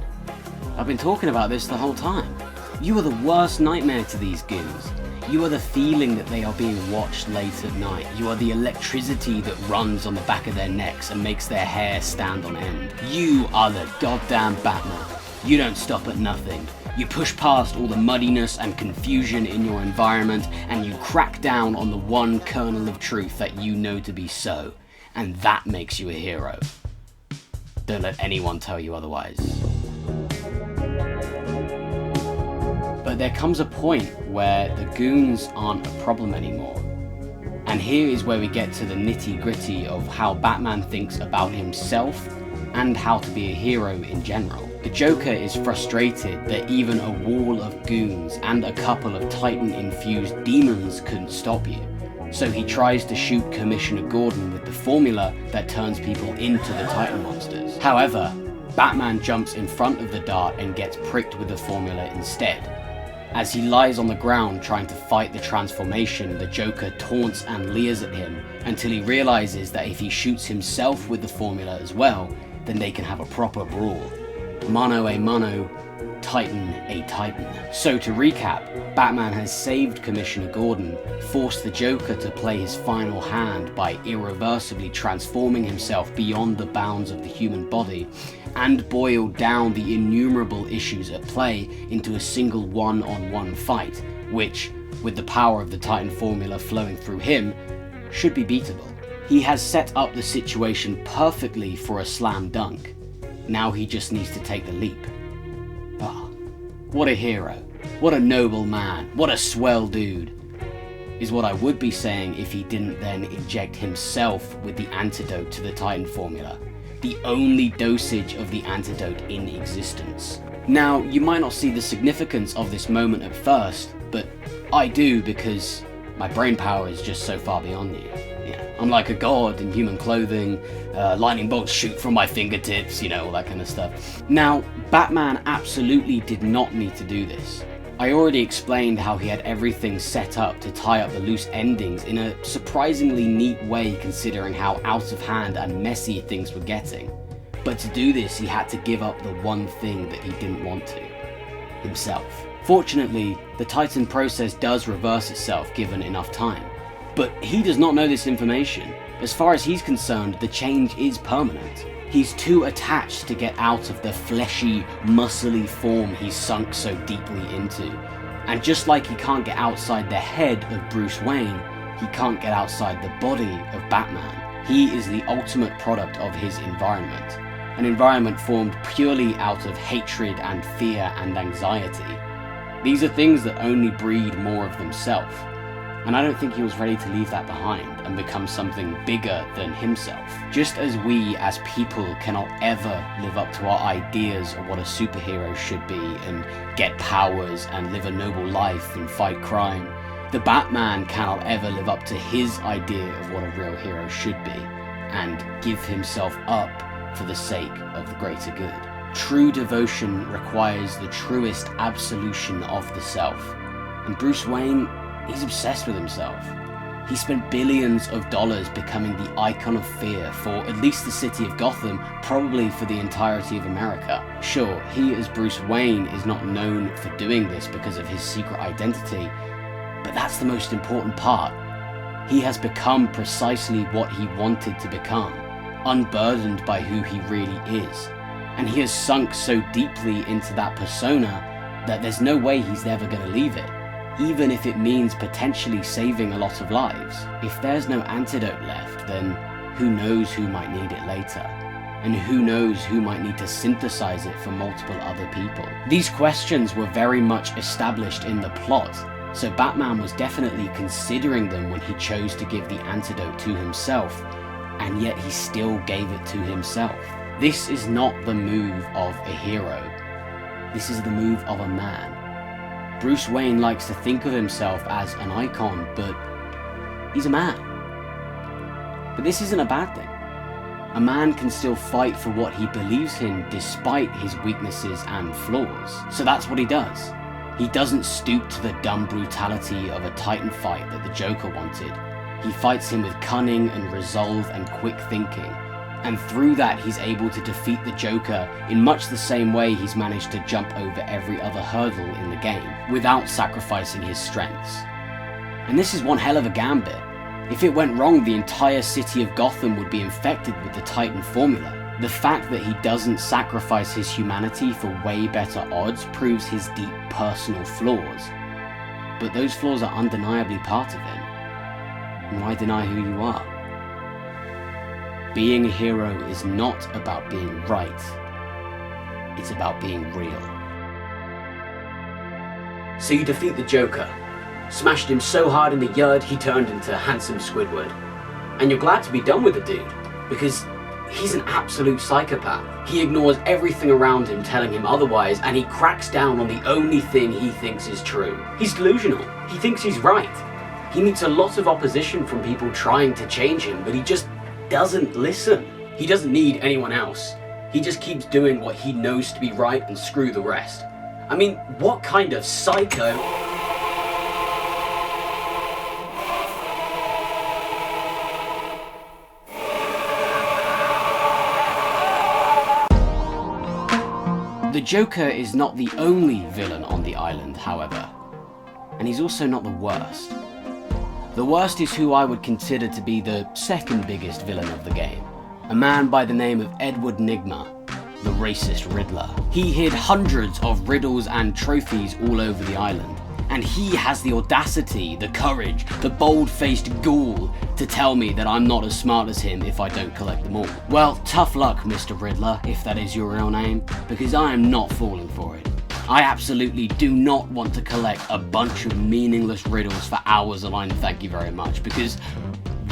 I've been talking about this the whole time. You are the worst nightmare to these goons. You are the feeling that they are being watched late at night. You are the electricity that runs on the back of their necks and makes their hair stand on end. You are the goddamn Batman. You don't stop at nothing. You push past all the muddiness and confusion in your environment, and you crack down on the one kernel of truth that you know to be so. And that makes you a hero. Don't let anyone tell you otherwise. But there comes a point where the goons aren't a problem anymore. And here is where we get to the nitty-gritty of how Batman thinks about himself and how to be a hero in general. The Joker is frustrated that even a wall of goons and a couple of Titan-infused demons couldn't stop you. So he tries to shoot Commissioner Gordon with the formula that turns people into the Titan monsters. However, Batman jumps in front of the dart and gets pricked with the formula instead. As he lies on the ground trying to fight the transformation, the Joker taunts and leers at him until he realizes that if he shoots himself with the formula as well, then they can have a proper brawl. Mano a mano, Titan a Titan. So to recap, Batman has saved Commissioner Gordon, forced the Joker to play his final hand by irreversibly transforming himself beyond the bounds of the human body, and boiled down the innumerable issues at play into a single one-on-one fight, which, with the power of the Titan formula flowing through him, should be beatable. He has set up the situation perfectly for a slam dunk. Now he just needs to take the leap. Ah, what a hero. What a noble man. What a swell dude. Is what I would be saying if he didn't then inject himself with the antidote to the Titan formula. The only dosage of the antidote in existence. Now, you might not see the significance of this moment at first, but I do, because my brain power is just so far beyond you. I'm like a god in human clothing, lightning bolts shoot from my fingertips, all that kind of stuff. Now, Batman absolutely did not need to do this. I already explained how he had everything set up to tie up the loose endings in a surprisingly neat way considering how out of hand and messy things were getting. But to do this, he had to give up the one thing that he didn't want to: himself. Fortunately, the Titan process does reverse itself given enough time. But he does not know this information. As far as he's concerned, the change is permanent. He's too attached to get out of the fleshy, muscly form he's sunk so deeply into. And just like he can't get outside the head of Bruce Wayne, he can't get outside the body of Batman. He is the ultimate product of his environment. An environment formed purely out of hatred and fear and anxiety. These are things that only breed more of themselves. And I don't think he was ready to leave that behind and become something bigger than himself. Just as we as people cannot ever live up to our ideas of what a superhero should be and get powers and live a noble life and fight crime, the Batman cannot ever live up to his idea of what a real hero should be and give himself up for the sake of the greater good. True devotion requires the truest absolution of the self. And Bruce Wayne, he's obsessed with himself. He spent billions of dollars becoming the icon of fear for at least the city of Gotham, probably for the entirety of America. Sure, he as Bruce Wayne is not known for doing this because of his secret identity, but that's the most important part. He has become precisely what he wanted to become, unburdened by who he really is. And he has sunk so deeply into that persona that there's no way he's ever going to leave it, even if it means potentially saving a lot of lives. If there's no antidote left, then who knows who might need it later, and who knows who might need to synthesize it for multiple other people. These questions were very much established in the plot, so Batman was definitely considering them when he chose to give the antidote to himself, and yet he still gave it to himself. This is not the move of a hero. This is the move of a man. Bruce Wayne likes to think of himself as an icon, but he's a man. But this isn't a bad thing. A man can still fight for what he believes in despite his weaknesses and flaws. So that's what he does. He doesn't stoop to the dumb brutality of a Titan fight that the Joker wanted. He fights him with cunning and resolve and quick thinking. And through that, he's able to defeat the Joker in much the same way he's managed to jump over every other hurdle in the game, without sacrificing his strengths. And this is one hell of a gambit. If it went wrong, the entire city of Gotham would be infected with the Titan formula. The fact that he doesn't sacrifice his humanity for way better odds proves his deep personal flaws. But those flaws are undeniably part of him. And why deny who you are? Being a hero is not about being right. It's about being real. So you defeat the Joker, smashed him so hard in the yard he turned into handsome Squidward. And you're glad to be done with the dude, because he's an absolute psychopath. He ignores everything around him telling him otherwise, and he cracks down on the only thing he thinks is true. He's delusional. He thinks he's right. He meets a lot of opposition from people trying to change him, but he just doesn't listen. He doesn't need anyone else. He just keeps doing what he knows to be right and screw the rest. I mean, what kind of psycho... The Joker is not the only villain on the island, however, and he's also not the worst. The worst is who I would consider to be the second biggest villain of the game, a man by the name of Edward Nygma, the racist Riddler. He hid hundreds of riddles and trophies all over the island, and he has the audacity, the courage, the bold-faced ghoul to tell me that I'm not as smart as him if I don't collect them all. Well, tough luck, Mr. Riddler, if that is your real name, because I am not falling for it. I absolutely do not want to collect a bunch of meaningless riddles for hours on end, thank you very much, because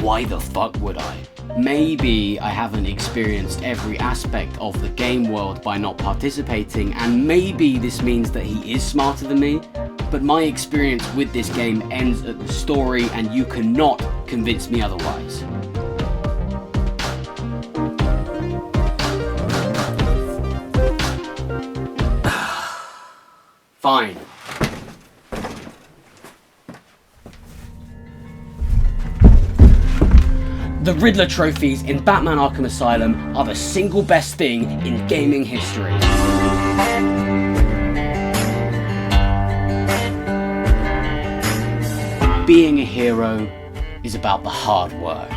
why the fuck would I? Maybe I haven't experienced every aspect of the game world by not participating, and maybe this means that he is smarter than me, but my experience with this game ends at the story, and you cannot convince me otherwise. Fine. The Riddler trophies in Batman Arkham Asylum are the single best thing in gaming history. Being a hero is about the hard work.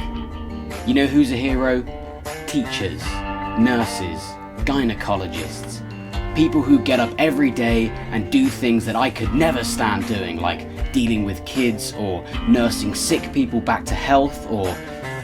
You know who's a hero? Teachers, nurses, gynecologists. People who get up every day and do things that I could never stand doing, like dealing with kids, or nursing sick people back to health, or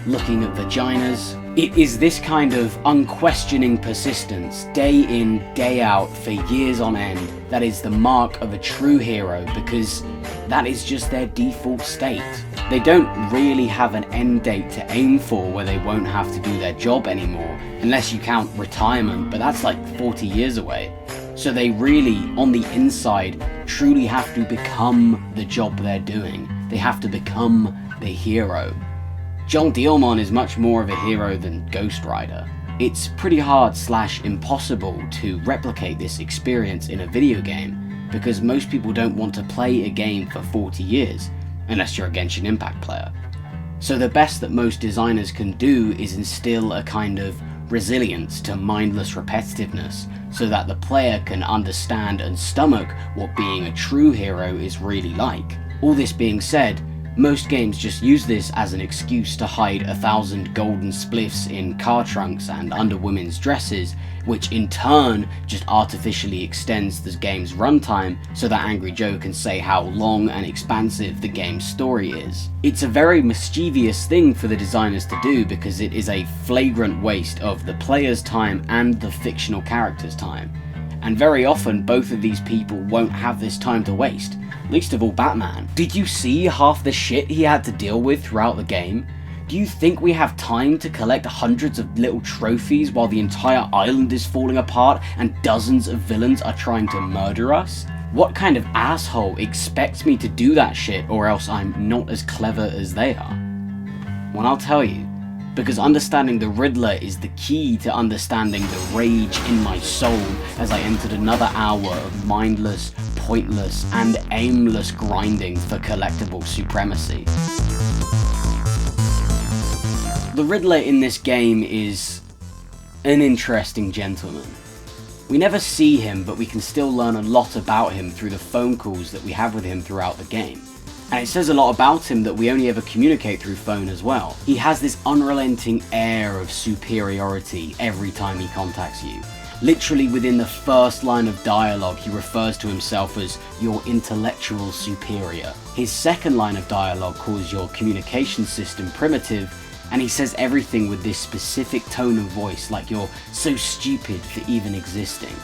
looking at vaginas. It is this kind of unquestioning persistence, day in, day out, for years on end, that is the mark of a true hero, because that is just their default state. They don't really have an end date to aim for where they won't have to do their job anymore, unless you count retirement, but that's like 40 years away. So they really, on the inside, truly have to become the job they're doing. They have to become the hero. Joel Dielmon is much more of a hero than Ghost Rider. It's pretty hard / impossible to replicate this experience in a video game, because most people don't want to play a game for 40 years, unless you're a Genshin Impact player. So the best that most designers can do is instill a kind of resilience to mindless repetitiveness, so that the player can understand and stomach what being a true hero is really like. All this being said, most games just use this as an excuse to hide 1,000 golden spliffs in car trunks and under women's dresses, which in turn just artificially extends the game's runtime so that Angry Joe can say how long and expansive the game's story is. It's a very mischievous thing for the designers to do, because it is a flagrant waste of the player's time and the fictional character's time. And very often both of these people won't have this time to waste. Least of all Batman. Did you see half the shit he had to deal with throughout the game? Do you think we have time to collect hundreds of little trophies while the entire island is falling apart and dozens of villains are trying to murder us? What kind of asshole expects me to do that shit, or else I'm not as clever as they are? Well, I'll tell you. Because understanding the Riddler is the key to understanding the rage in my soul as I entered another hour of mindless, pointless, and aimless grinding for collectible supremacy. The Riddler in this game is an interesting gentleman. We never see him, but we can still learn a lot about him through the phone calls that we have with him throughout the game. And it says a lot about him that we only ever communicate through phone as well. He has this unrelenting air of superiority every time he contacts you. Literally within the first line of dialogue, he refers to himself as your intellectual superior. His second line of dialogue calls your communication system primitive, and he says everything with this specific tone of voice, like you're so stupid for even existing.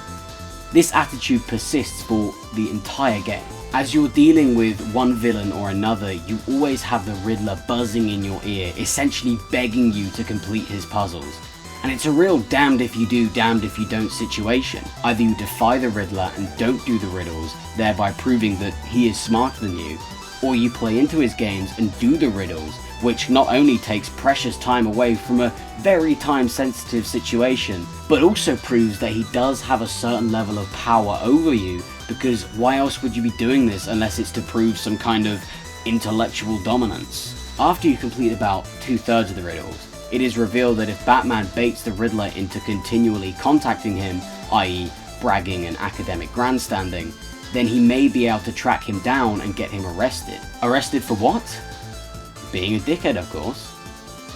This attitude persists for the entire game. As you're dealing with one villain or another, you always have the Riddler buzzing in your ear, essentially begging you to complete his puzzles. And it's a real damned if you do, damned if you don't situation. Either you defy the Riddler and don't do the riddles, thereby proving that he is smarter than you, or you play into his games and do the riddles, which not only takes precious time away from a very time-sensitive situation, but also proves that he does have a certain level of power over you, because why else would you be doing this unless it's to prove some kind of intellectual dominance? After you complete about 2/3 of the riddles, it is revealed that if Batman baits the Riddler into continually contacting him, i.e. bragging and academic grandstanding, then he may be able to track him down and get him arrested. Arrested for what? Being a dickhead, of course.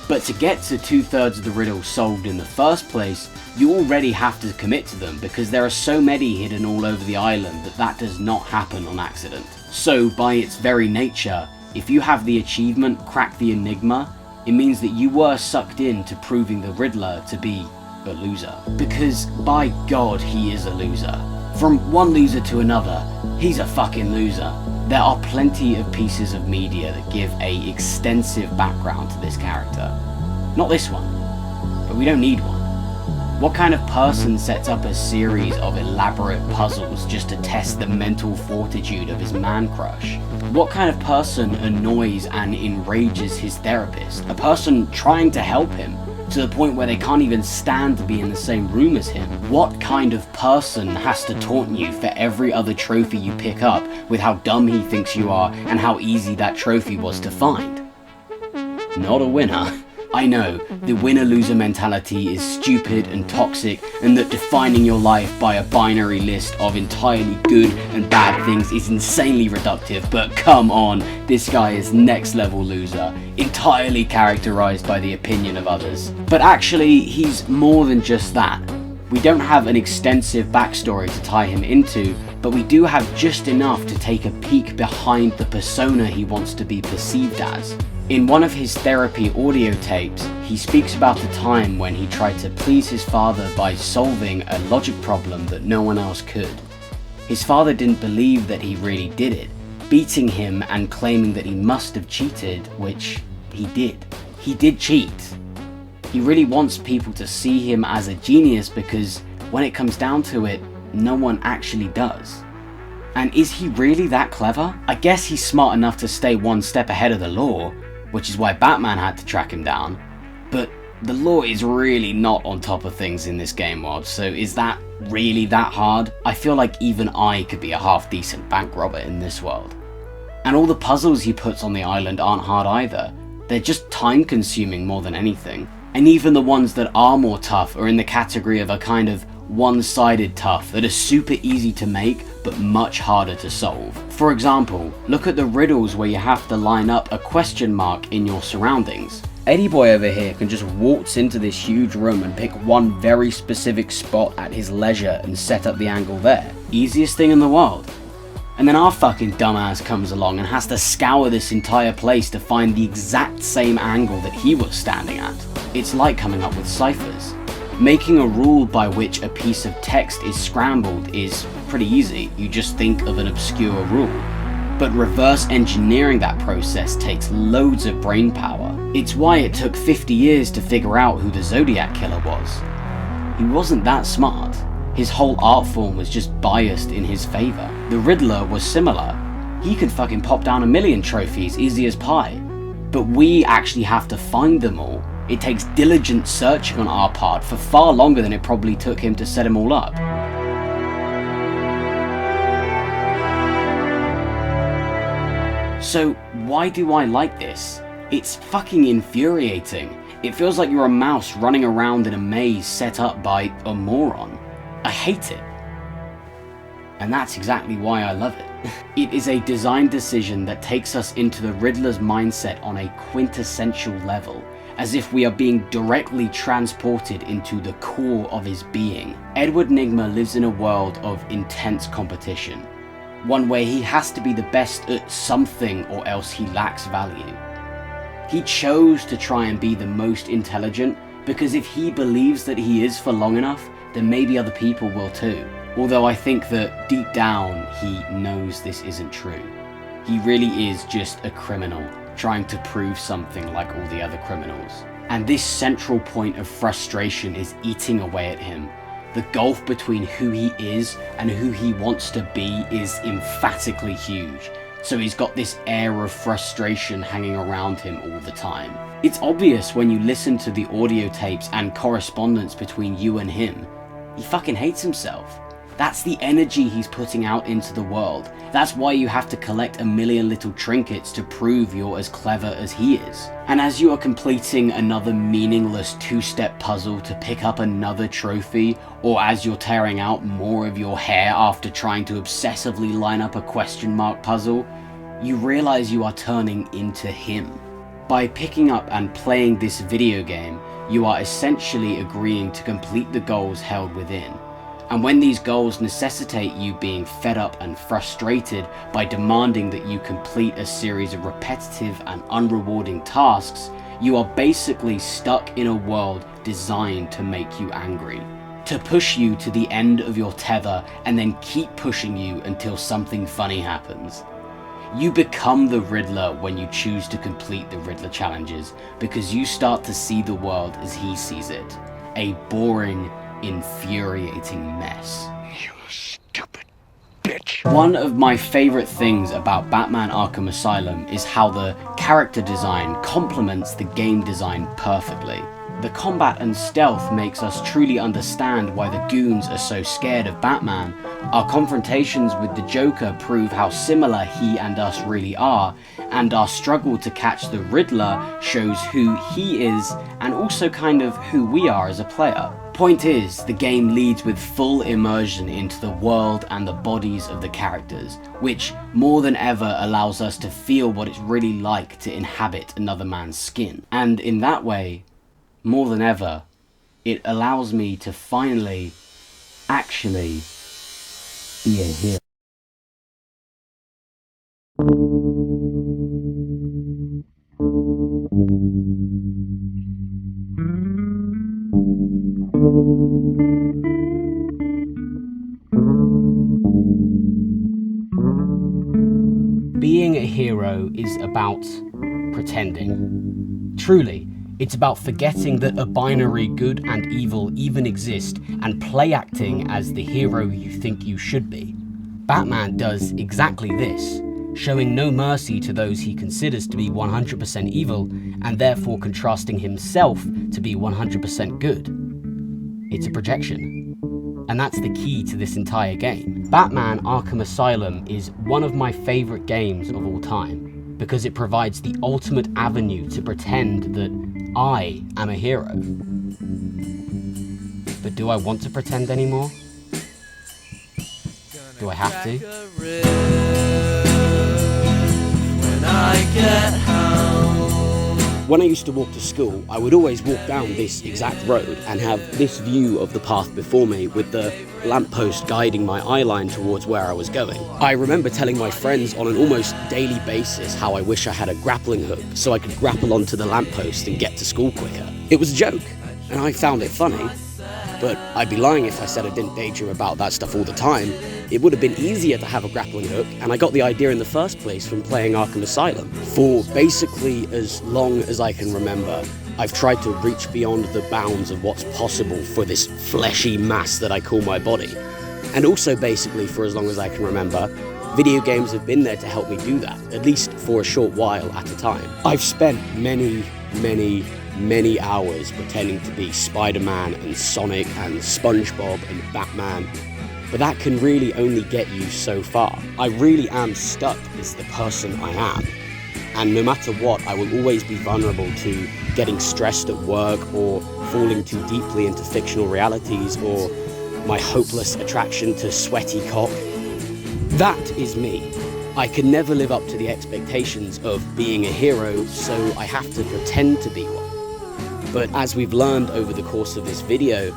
But to get to 2/3 of the riddles solved in the first place, you already have to commit to them, because there are so many hidden all over the island that does not happen on accident. So by its very nature, if you have the achievement Crack the Enigma, it means that you were sucked into proving the Riddler to be a loser. Because by God, he is a loser. From one loser to another, he's a fucking loser. There are plenty of pieces of media that give a extensive background to this character. Not this one, but we don't need one. What kind of person sets up a series of elaborate puzzles just to test the mental fortitude of his man crush? What kind of person annoys and enrages his therapist? A person trying to help him, to the point where they can't even stand to be in the same room as him? What kind of person has to taunt you for every other trophy you pick up with how dumb he thinks you are and how easy that trophy was to find? Not a winner. I know, the winner-loser mentality is stupid and toxic, and that defining your life by a binary list of entirely good and bad things is insanely reductive, but come on, this guy is next level loser, entirely characterized by the opinion of others. But actually, he's more than just that. We don't have an extensive backstory to tie him into, but we do have just enough to take a peek behind the persona he wants to be perceived as. In one of his therapy audio tapes, he speaks about a time when he tried to please his father by solving a logic problem that no one else could. His father didn't believe that he really did it, beating him and claiming that he must have cheated, which he did. He did cheat. He really wants people to see him as a genius because when it comes down to it, no one actually does. And is he really that clever? I guess he's smart enough to stay one step ahead of the law, which is why Batman had to track him down, but the law is really not on top of things in this game world, so is that really that hard? I feel like even I could be a half-decent bank robber in this world. And all the puzzles he puts on the island aren't hard either. They're just time-consuming more than anything. And even the ones that are more tough are in the category of a kind of one-sided tough that are super easy to make but much harder to solve. For example, look at the riddles where you have to line up a question mark in your surroundings. Eddie Boy over here can just waltz into this huge room and pick one very specific spot at his leisure and set up the angle there. Easiest thing in the world. And then our fucking dumbass comes along and has to scour this entire place to find the exact same angle that he was standing at. It's like coming up with ciphers. Making a rule by which a piece of text is scrambled is pretty easy, you just think of an obscure rule. But reverse engineering that process takes loads of brain power. It's why it took 50 years to figure out who the Zodiac Killer was. He wasn't that smart. His whole art form was just biased in his favor. The Riddler was similar. He could fucking pop down 1,000,000 trophies easy as pie. But we actually have to find them all. It takes diligent searching on our part for far longer than it probably took him to set them all up. So why do I like this? It's fucking infuriating. It feels like you're a mouse running around in a maze set up by a moron. I hate it. And that's exactly why I love it. It is a design decision that takes us into the Riddler's mindset on a quintessential level, as if we are being directly transported into the core of his being. Edward Nygma lives in a world of intense competition, one where he has to be the best at something or else he lacks value. He chose to try and be the most intelligent because if he believes that he is for long enough, then maybe other people will too. Although I think that deep down he knows this isn't true. He really is just a criminal trying to prove something like all the other criminals. And this central point of frustration is eating away at him. The gulf between who he is and who he wants to be is emphatically huge. So he's got this air of frustration hanging around him all the time. It's obvious when you listen to the audio tapes and correspondence between you and him. He fucking hates himself. That's the energy he's putting out into the world. That's why you have to collect 1,000,000 little trinkets to prove you're as clever as he is. And as you are completing another meaningless two-step puzzle to pick up another trophy, or as you're tearing out more of your hair after trying to obsessively line up a question mark puzzle, you realize you are turning into him. By picking up and playing this video game, you are essentially agreeing to complete the goals held within. And when these goals necessitate you being fed up and frustrated by demanding that you complete a series of repetitive and unrewarding tasks, you are basically stuck in a world designed to make you angry. To push you to the end of your tether and then keep pushing you until something funny happens. You become the Riddler when you choose to complete the Riddler challenges because you start to see the world as he sees it. A boring, infuriating mess. You stupid bitch. One of my favorite things about Batman Arkham Asylum is how the character design complements the game design perfectly. The combat and stealth makes us truly understand why the goons are so scared of Batman. Our confrontations with the Joker prove how similar he and us really are, and our struggle to catch the Riddler shows who he is and also kind of who we are as a player. Point is, the game leads with full immersion into the world and the bodies of the characters, which more than ever allows us to feel what it's really like to inhabit another man's skin. And in that way, more than ever, it allows me to finally, actually, be a hero. hero is about pretending. Truly, it's about forgetting that a binary good and evil even exist and play acting as the hero you think you should be. Batman does exactly this, showing no mercy to those he considers to be 100% evil and therefore contrasting himself to be 100% good. It's a projection. And that's the key to this entire game. Batman Arkham Asylum is one of my favorite games of all time because it provides the ultimate avenue to pretend that I am a hero. But do I want to pretend anymore? Do I have to? When I used to walk to school, I would always walk down this exact road and have this view of the path before me with the lamppost guiding my eye line towards where I was going. I remember telling my friends on an almost daily basis how I wish I had a grappling hook so I could grapple onto the lamppost and get to school quicker. It was a joke, and I found it funny, but I'd be lying if I said I didn't daydream about that stuff all the time. It would have been easier to have a grappling hook, and I got the idea in the first place from playing Arkham Asylum. For basically as long as I can remember, I've tried to reach beyond the bounds of what's possible for this fleshy mass that I call my body. And also basically for as long as I can remember, video games have been there to help me do that, at least for a short while at a time. I've spent many hours pretending to be Spider-Man and Sonic and SpongeBob and Batman, but that can really only get you so far. I really am stuck as the person I am, and no matter what, I will always be vulnerable to getting stressed at work or falling too deeply into fictional realities or my hopeless attraction to sweaty cock. That is me. I can never live up to the expectations of being a hero, so I have to pretend to be one. But as we've learned over the course of this video,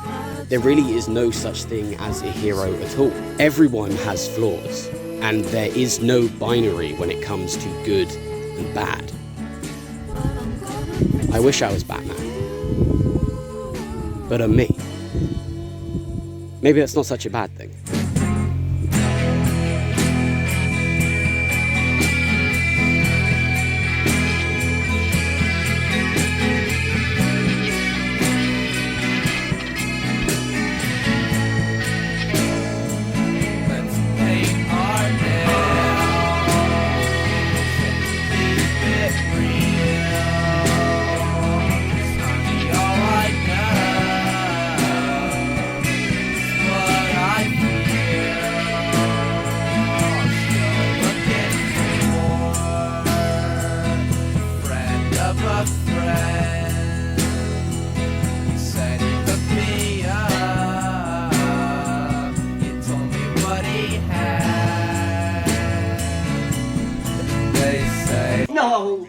there really is no such thing as a hero at all. Everyone has flaws, and there is no binary when it comes to good and bad. I wish I was Batman, but I'm me. Maybe that's not such a bad thing. No!